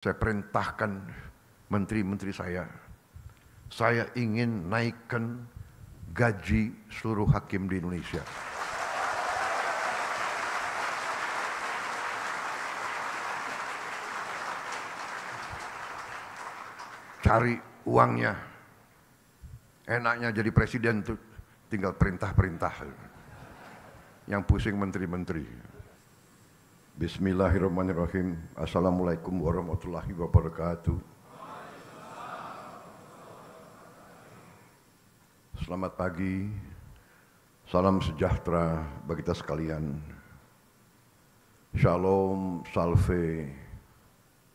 Saya perintahkan menteri-menteri saya ingin naikkan gaji seluruh hakim di Indonesia. Cari uangnya. Enaknya jadi presiden tuh tinggal perintah-perintah. Yang pusing menteri-menteri. Bismillahirrahmanirrahim. Assalamualaikum warahmatullahi wabarakatuh. Selamat pagi. Salam sejahtera bagi kita sekalian. Shalom, salve,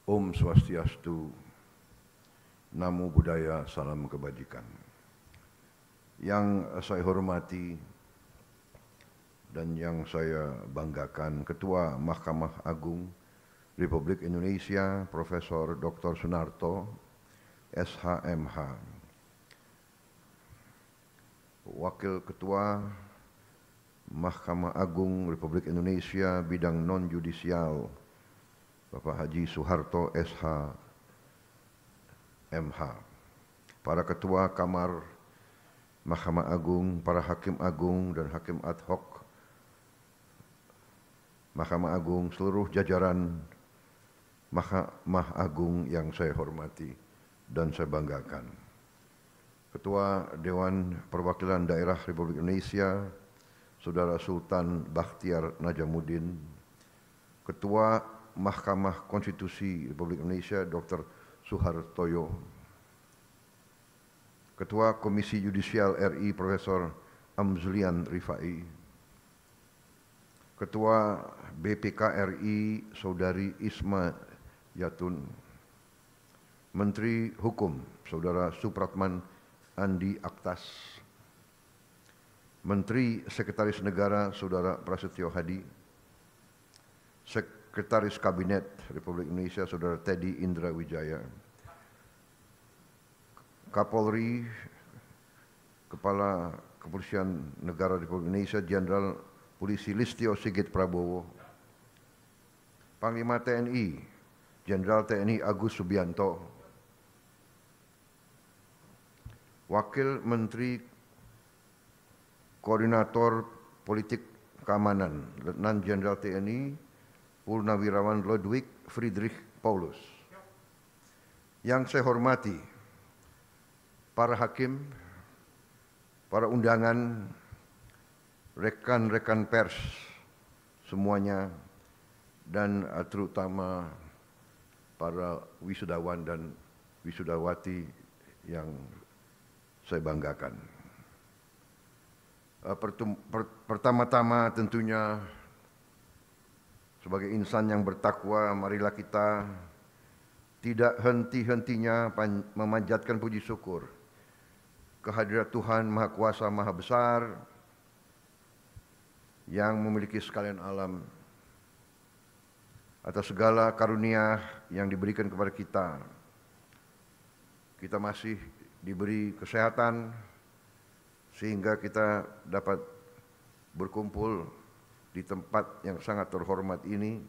Om Swastiastu, Namo Buddhaya, salam kebajikan. Yang saya hormati dan yang saya banggakan, Ketua Mahkamah Agung Republik Indonesia, Profesor Dr. Sunarto, SHMH. Wakil Ketua Mahkamah Agung Republik Indonesia bidang non-judisial, Bapak Haji Soeharto, SHMH. Para Ketua Kamar Mahkamah Agung, para Hakim Agung dan Hakim Ad Hoc Mahkamah Agung, seluruh jajaran Mahkamah Agung yang saya hormati dan saya banggakan. Ketua Dewan Perwakilan Daerah Republik Indonesia, Saudara Sultan Bakhtiar Najamuddin, Ketua Mahkamah Konstitusi Republik Indonesia, Dr. Suhartoyo, Ketua Komisi Yudisial RI, Profesor Amzulian Rifai, Ketua BPK RI, Saudari Isma Yatun, Menteri Hukum, Saudara Supratman Andi Aktas, Menteri Sekretaris Negara, Saudara Prasetyo Hadi, Sekretaris Kabinet Republik Indonesia, Saudara Teddy Indra Wijaya, Kapolri, Kepala Kepolisian Negara Republik Indonesia, Jenderal Polisi Listio Sigit Prabowo, Panglima TNI, Jenderal TNI Agus Subianto, Wakil Menteri Koordinator Politik Keamanan, Letnan Jenderal TNI Purnawirawan Ludwig Friedrich Paulus. Yang saya hormati, para hakim, para undangan, rekan-rekan pers semuanya, dan terutama para wisudawan dan wisudawati yang saya banggakan. Pertama-tama tentunya sebagai insan yang bertakwa, marilah kita tidak henti-hentinya memanjatkan puji syukur kehadirat Tuhan Maha Kuasa Maha Besar yang memiliki sekalian alam, atas segala karunia yang diberikan kepada kita. Kita masih diberi kesehatan sehingga kita dapat berkumpul di tempat yang sangat terhormat ini,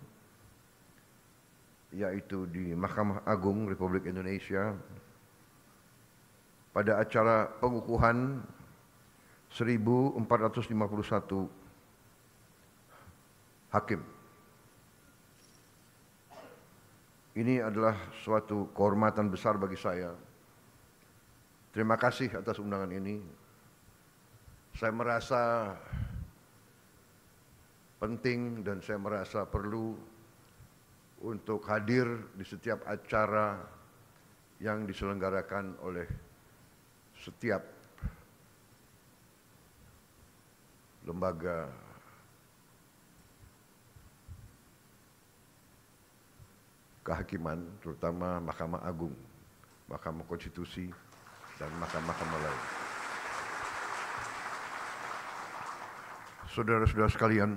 yaitu di Mahkamah Agung Republik Indonesia, pada acara pengukuhan 1451 hakim. Ini adalah suatu kehormatan besar bagi saya. Terima kasih atas undangan ini. Saya merasa penting dan saya merasa perlu untuk hadir di setiap acara yang diselenggarakan oleh setiap lembaga kehakiman, terutama Mahkamah Agung, Mahkamah Konstitusi, dan mahkamah-mahkamah lain. Saudara-saudara sekalian,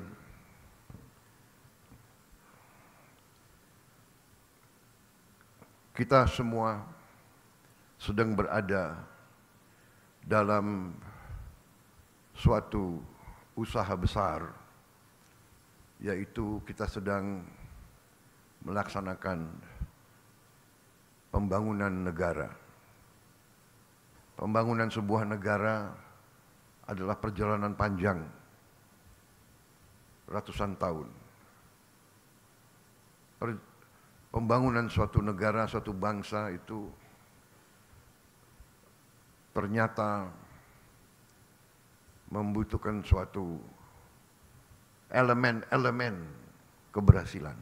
kita semua sedang berada dalam suatu usaha besar, yaitu kita sedang melaksanakan pembangunan negara. Pembangunan sebuah negara adalah perjalanan panjang, ratusan tahun. Pembangunan suatu negara, suatu bangsa itu ternyata membutuhkan suatu elemen-elemen keberhasilan.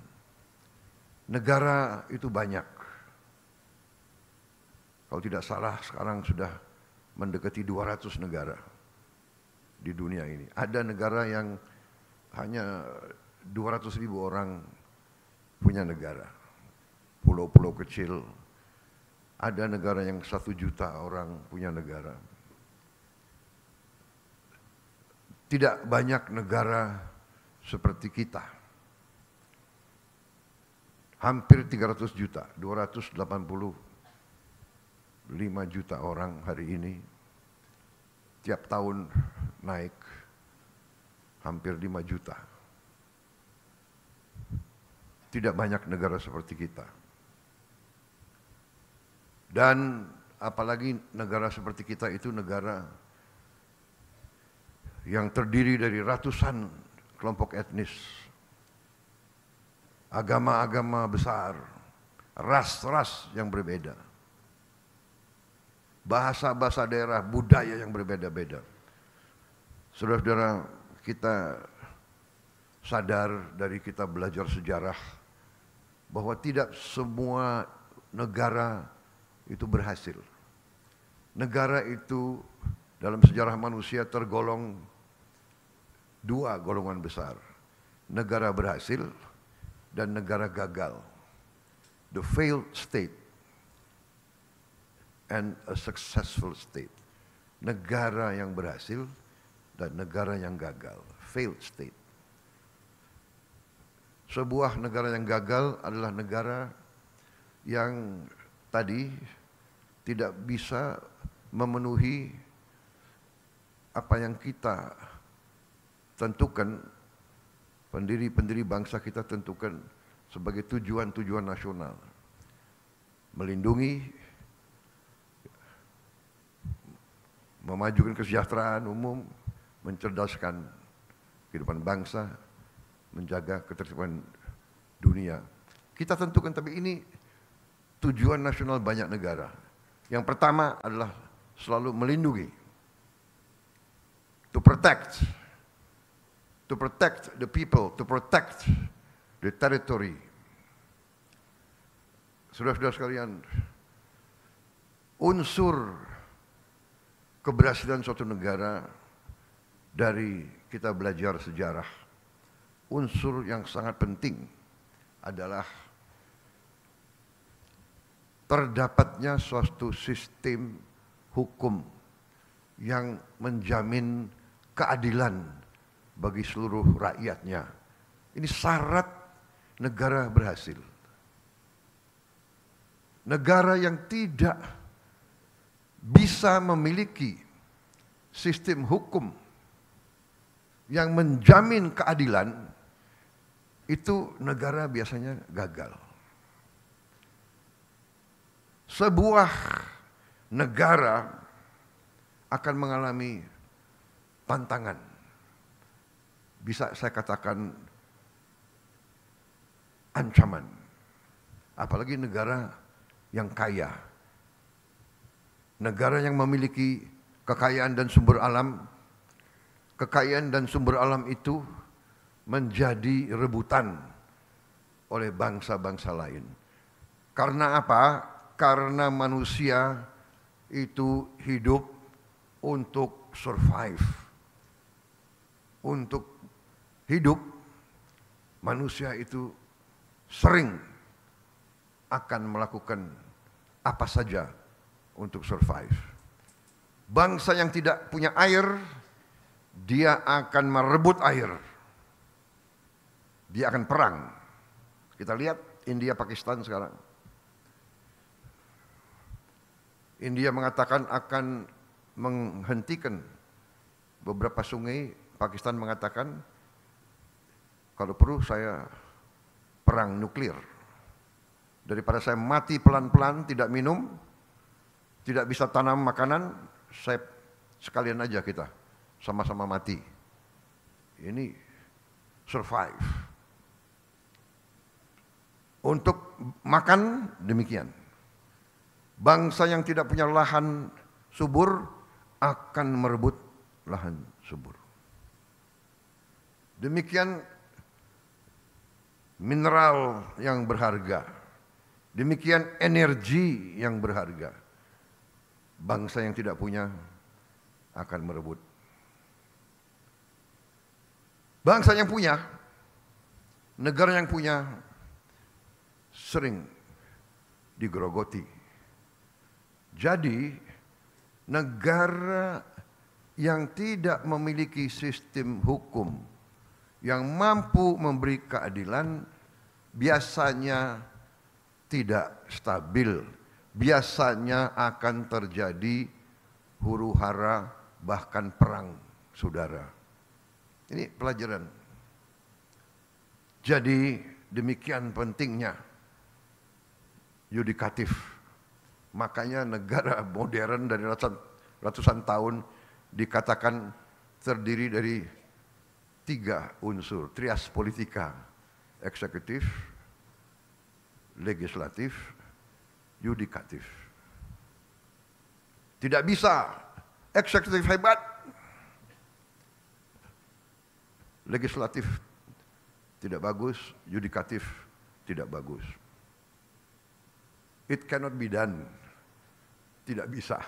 Negara itu banyak. Kalau tidak salah sekarang sudah mendekati 200 negara di dunia ini. Ada negara yang hanya 200.000 orang punya negara. Pulau-pulau kecil. Ada negara yang 1 juta orang punya negara. Tidak banyak negara seperti kita. Hampir 300 juta, 285 juta orang hari ini. Tiap tahun naik hampir 5 juta. Tidak banyak negara seperti kita. Dan apalagi negara seperti kita itu negara yang terdiri dari ratusan kelompok etnis, agama-agama besar, ras-ras yang berbeda, bahasa-bahasa daerah, budaya yang berbeda-beda. Saudara-saudara, kita sadar dari kita belajar sejarah bahwa tidak semua negara itu berhasil. Negara itu dalam sejarah manusia tergolong 2 golongan besar. Negara berhasil dan negara gagal. The failed state and a successful state. Negara yang berhasil dan negara yang gagal. Failed state. Sebuah negara yang gagal adalah negara yang tadi tidak bisa memenuhi apa yang kita tentukan, pendiri-pendiri bangsa kita tentukan sebagai tujuan-tujuan nasional. Melindungi, memajukan kesejahteraan umum, mencerdaskan kehidupan bangsa, menjaga ketertiban dunia. Kita tentukan, tapi ini tujuan nasional banyak negara. Yang pertama adalah selalu melindungi. To protect the people, to protect the territory. Saudara-saudara sekalian, unsur keberhasilan suatu negara dari kita belajar sejarah, unsur yang sangat penting adalah terdapatnya suatu sistem hukum yang menjamin keadilan bagi seluruh rakyatnya. Ini syarat negara berhasil. Negara yang tidak bisa memiliki sistem hukum yang menjamin keadilan, itu negara biasanya gagal. Sebuah negara akan mengalami tantangan. Bisa saya katakan ancaman. Apalagi negara yang kaya. Negara yang memiliki kekayaan dan sumber alam. Kekayaan dan sumber alam itu menjadi rebutan oleh bangsa-bangsa lain. Karena apa? Karena manusia itu hidup untuk survive. Untuk hidup, manusia itu sering akan melakukan apa saja untuk survive. Bangsa yang tidak punya air, dia akan merebut air. Dia akan perang. Kita lihat India Pakistan sekarang. India mengatakan akan menghentikan beberapa sungai. Pakistan mengatakan kalau perlu saya perang nuklir. Daripada saya mati pelan-pelan, tidak minum, tidak bisa tanam makanan, saya sekalian aja kita sama-sama mati. Ini survive. Untuk makan demikian. Bangsa yang tidak punya lahan subur akan merebut lahan subur. Demikian mineral yang berharga. Demikian energi yang berharga. Bangsa yang tidak punya akan merebut. Bangsa yang punya, negara yang punya sering digerogoti. Jadi negara yang tidak memiliki sistem hukum yang mampu memberi keadilan biasanya tidak stabil, biasanya akan terjadi huru-hara bahkan perang saudara. Ini pelajaran. Jadi demikian pentingnya yudikatif. Makanya negara modern dari ratusan tahun dikatakan terdiri dari 3 unsur, trias politika, eksekutif, legislatif, yudikatif. Tidak bisa eksekutif hebat, legislatif tidak bagus, yudikatif tidak bagus. It cannot be done. Tidak bisa.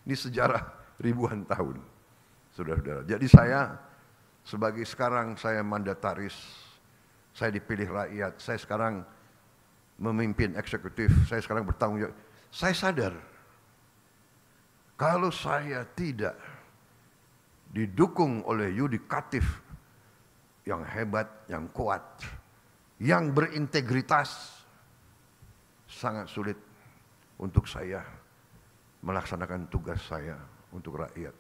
Ini sejarah ribuan tahun, saudara-saudara. Jadi saya sebagai sekarang saya mandataris, saya dipilih rakyat, saya sekarang memimpin eksekutif, saya sekarang bertanggung jawab. Saya sadar kalau saya tidak didukung oleh yudikatif yang hebat, yang kuat, yang berintegritas, sangat sulit untuk saya melaksanakan tugas saya untuk rakyat.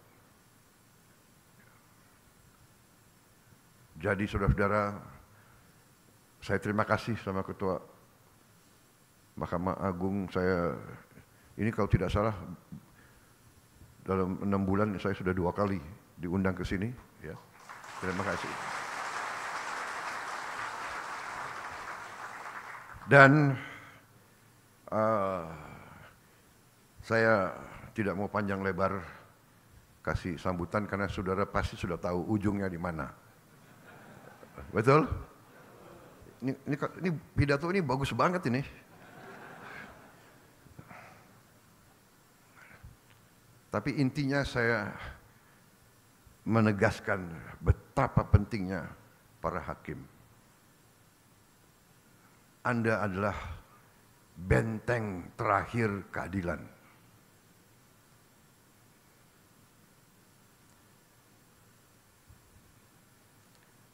Jadi saudara-saudara, saya terima kasih sama Ketua Mahkamah Agung. Saya ini kalau tidak salah dalam 6 bulan saya sudah 2 kali diundang ke sini. Ya, terima kasih. Dan saya tidak mau panjang lebar kasih sambutan karena saudara pasti sudah tahu ujungnya di mana. Betul? Ini pidato ini bagus banget ini. Tapi intinya saya menegaskan betapa pentingnya para hakim. Anda adalah benteng terakhir keadilan.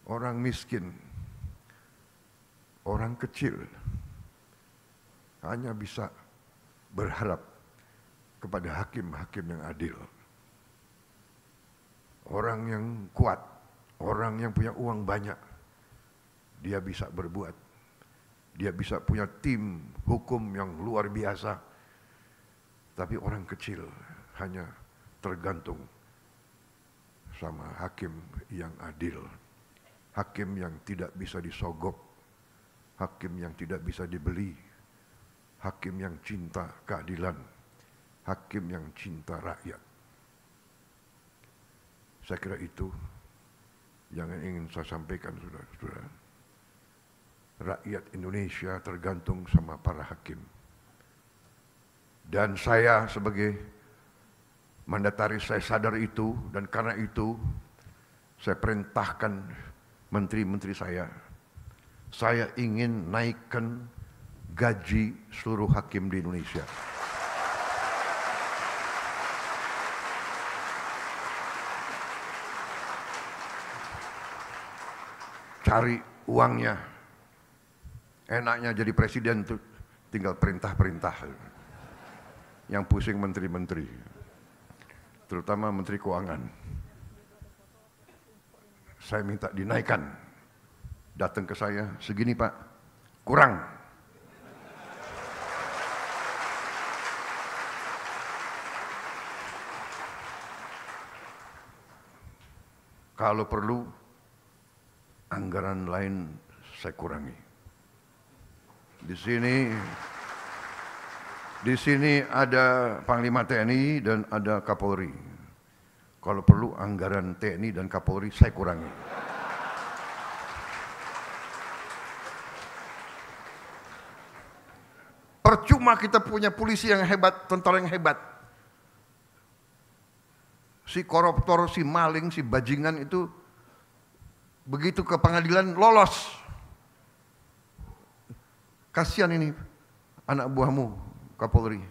Orang miskin, orang kecil hanya bisa berharap kepada hakim-hakim yang adil. Orang yang kuat, orang yang punya uang banyak, dia bisa berbuat. Dia bisa punya tim hukum yang luar biasa. Tapi orang kecil hanya tergantung sama hakim yang adil. Hakim yang tidak bisa disogok. Hakim yang tidak bisa dibeli. Hakim yang cinta keadilan. Hakim yang cinta rakyat. Saya kira itu yang ingin saya sampaikan, saudara-saudara. Rakyat Indonesia tergantung sama para hakim. Dan saya sebagai mandataris, saya sadar itu, dan karena itu saya perintahkan menteri-menteri saya ingin naikkan gaji seluruh hakim di Indonesia. Cari uangnya. Enaknya jadi presiden tuh tinggal perintah-perintah. Yang pusing menteri-menteri. Terutama menteri keuangan. Saya minta dinaikkan. Datang ke saya, segini Pak, kurang. Kalau perlu anggaran lain saya kurangi. Di sini ada Panglima TNI dan ada Kapolri. Kalau perlu anggaran TNI dan Kapolri saya kurangi. Percuma kita punya polisi yang hebat, tentara yang hebat. Si koruptor, si maling, si bajingan itu begitu ke pengadilan lolos. Kasihan ini anak buahmu, Kapolri.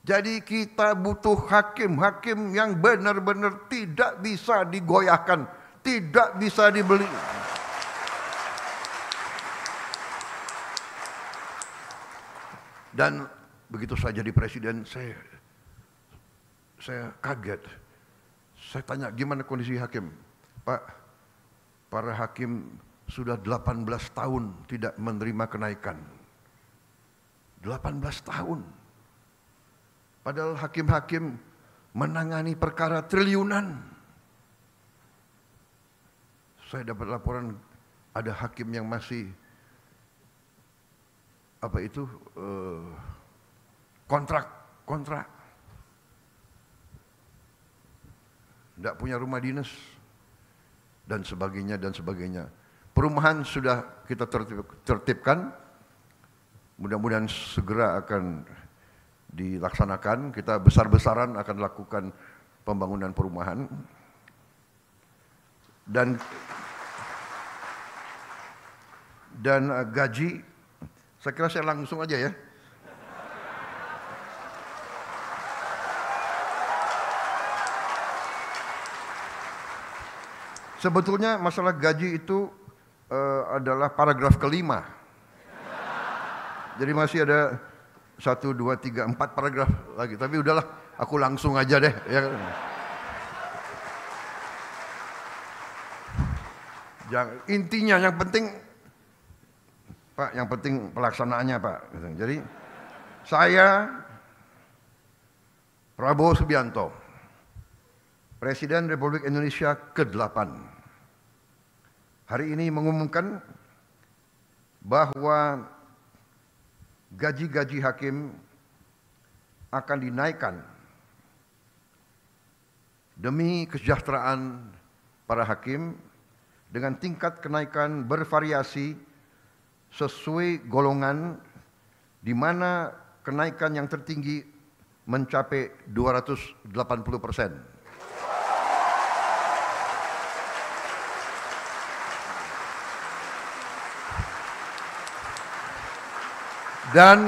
Jadi kita butuh hakim-hakim yang benar-benar tidak bisa digoyahkan, tidak bisa dibeli. Dan begitu saya jadi presiden, saya kaget. Saya tanya, gimana kondisi hakim? Pak, para hakim sudah 18 tahun tidak menerima kenaikan. 18 tahun. Padahal hakim-hakim menangani perkara triliunan. Saya dapat laporan ada hakim yang masih kontrak. Tidak punya rumah dinas dan sebagainya dan sebagainya. Perumahan sudah kita tertibkan, mudah-mudahan segera akan dilaksanakan. Kita besar-besaran akan lakukan pembangunan perumahan dan gaji. Saya kira saya langsung aja ya. Sebetulnya masalah gaji itu adalah paragraf kelima. Jadi masih ada 1, 2, 3, 4 paragraf lagi. Tapi udahlah, aku langsung aja deh. Ya. Intinya yang penting, Pak, yang penting pelaksanaannya, Pak. Jadi saya, Prabowo Subianto, Presiden Republik Indonesia ke-8, hari ini mengumumkan bahwa gaji-gaji hakim akan dinaikkan demi kesejahteraan para hakim dengan tingkat kenaikan bervariasi sesuai golongan, di mana kenaikan yang tertinggi mencapai 280%. Dan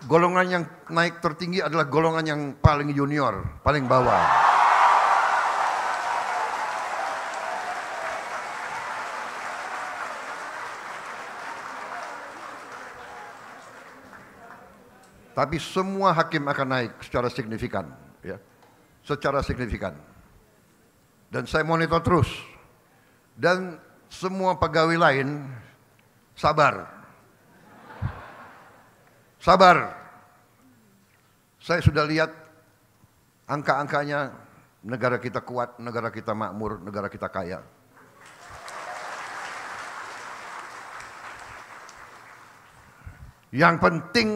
golongan yang naik tertinggi adalah golongan yang paling junior, paling bawah. Tapi semua hakim akan naik secara signifikan, ya, secara signifikan. Dan saya monitor terus. Dan semua pegawai lain sabar. Sabar. Saya sudah lihat angka-angkanya, negara kita kuat, negara kita makmur, negara kita kaya. Yang penting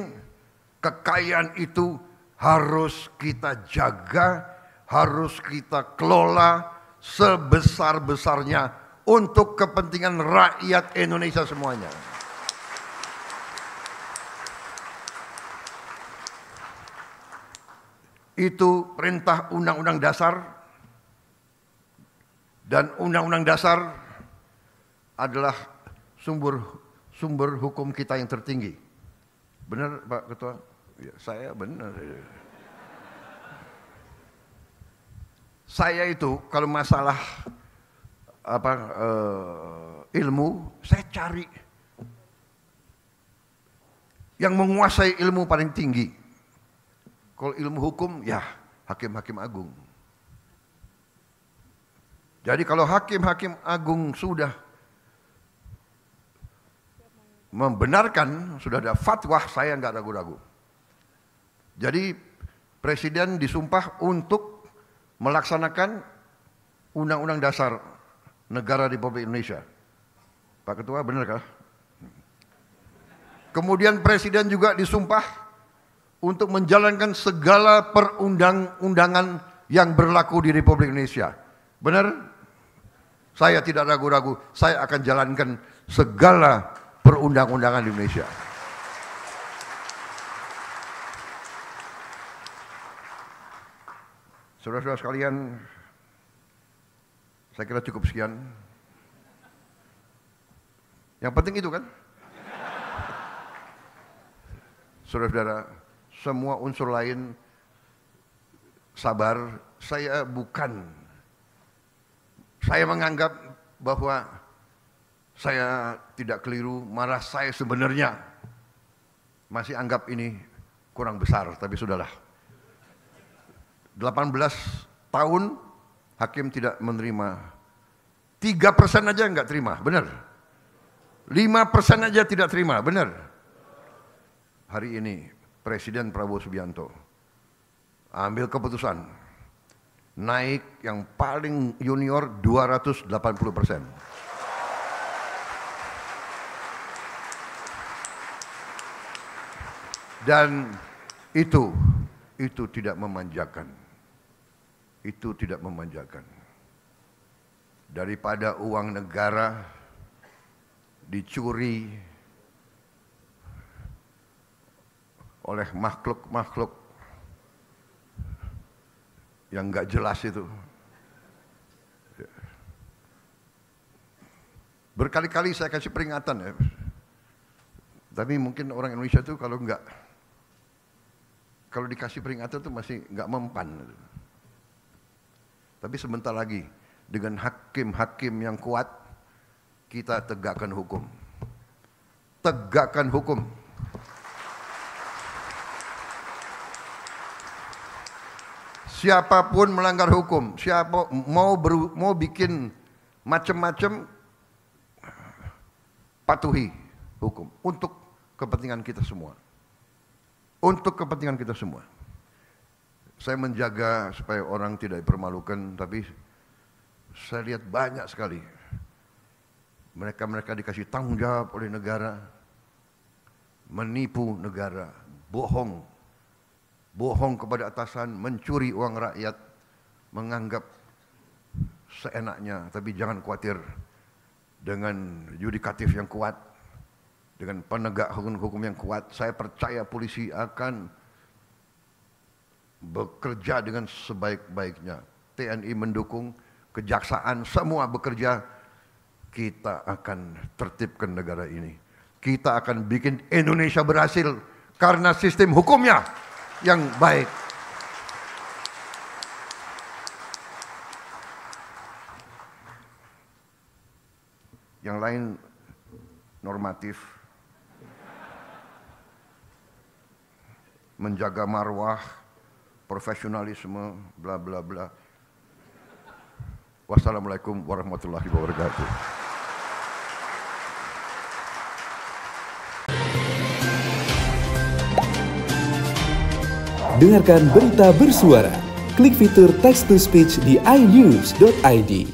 kekayaan itu harus kita jaga, harus kita kelola sebesar-besarnya untuk kepentingan rakyat Indonesia semuanya. Itu perintah Undang-Undang Dasar, dan Undang-Undang Dasar adalah sumber hukum kita yang tertinggi. Benar Pak Ketua? Ya, saya benar. Saya itu kalau masalah ilmu, saya cari yang menguasai ilmu paling tinggi. Kalau ilmu hukum, ya hakim-hakim agung. Jadi kalau hakim-hakim agung sudah membenarkan, sudah ada fatwa, saya nggak ragu-ragu. Jadi Presiden disumpah untuk melaksanakan Undang-Undang Dasar Negara Republik Indonesia. Pak Ketua, benar kah? Kemudian Presiden juga disumpah untuk menjalankan segala perundang-undangan yang berlaku di Republik Indonesia. Benar? Saya tidak ragu-ragu, saya akan jalankan segala perundang-undangan di Indonesia. Saudara-saudara sekalian, saya kira cukup sekian. Yang penting itu kan. Saudara-saudara, semua unsur lain sabar, saya menganggap bahwa saya tidak keliru, malah saya sebenarnya masih anggap ini kurang besar, tapi sudahlah. 18 tahun hakim tidak menerima, 3% aja enggak terima, benar? 5% aja tidak terima, benar? Hari ini Presiden Prabowo Subianto ambil keputusan naik yang paling junior 280%. Dan itu tidak memanjakan. Itu tidak memanjakan. Daripada uang negara dicuri oleh makhluk-makhluk yang nggak jelas itu. Berkali-kali saya kasih peringatan ya. Tapi mungkin orang Indonesia itu kalau dikasih peringatan itu masih nggak mempan. Tapi sebentar lagi dengan hakim-hakim yang kuat kita tegakkan hukum. Tegakkan hukum. Siapapun melanggar hukum, siapa mau bikin macam-macam, patuhi hukum untuk kepentingan kita semua. Untuk kepentingan kita semua. Saya menjaga supaya orang tidak dipermalukan, tapi saya lihat banyak sekali mereka dikasih tanggung jawab oleh negara, menipu negara, bohong kepada atasan, mencuri uang rakyat, menganggap seenaknya. Tapi jangan khawatir, dengan yudikatif yang kuat, dengan penegak hukum yang kuat, saya percaya polisi akan bekerja dengan sebaik-baiknya. TNI mendukung, kejaksaan semua bekerja. Kita akan tertibkan negara ini. Kita akan bikin Indonesia berhasil karena sistem hukumnya yang baik. Yang lain normatif, menjaga marwah, profesionalisme, bla bla bla. Wassalamualaikum warahmatullahi wabarakatuh. Dengarkan berita bersuara. Klik fitur text to speech di inews.id.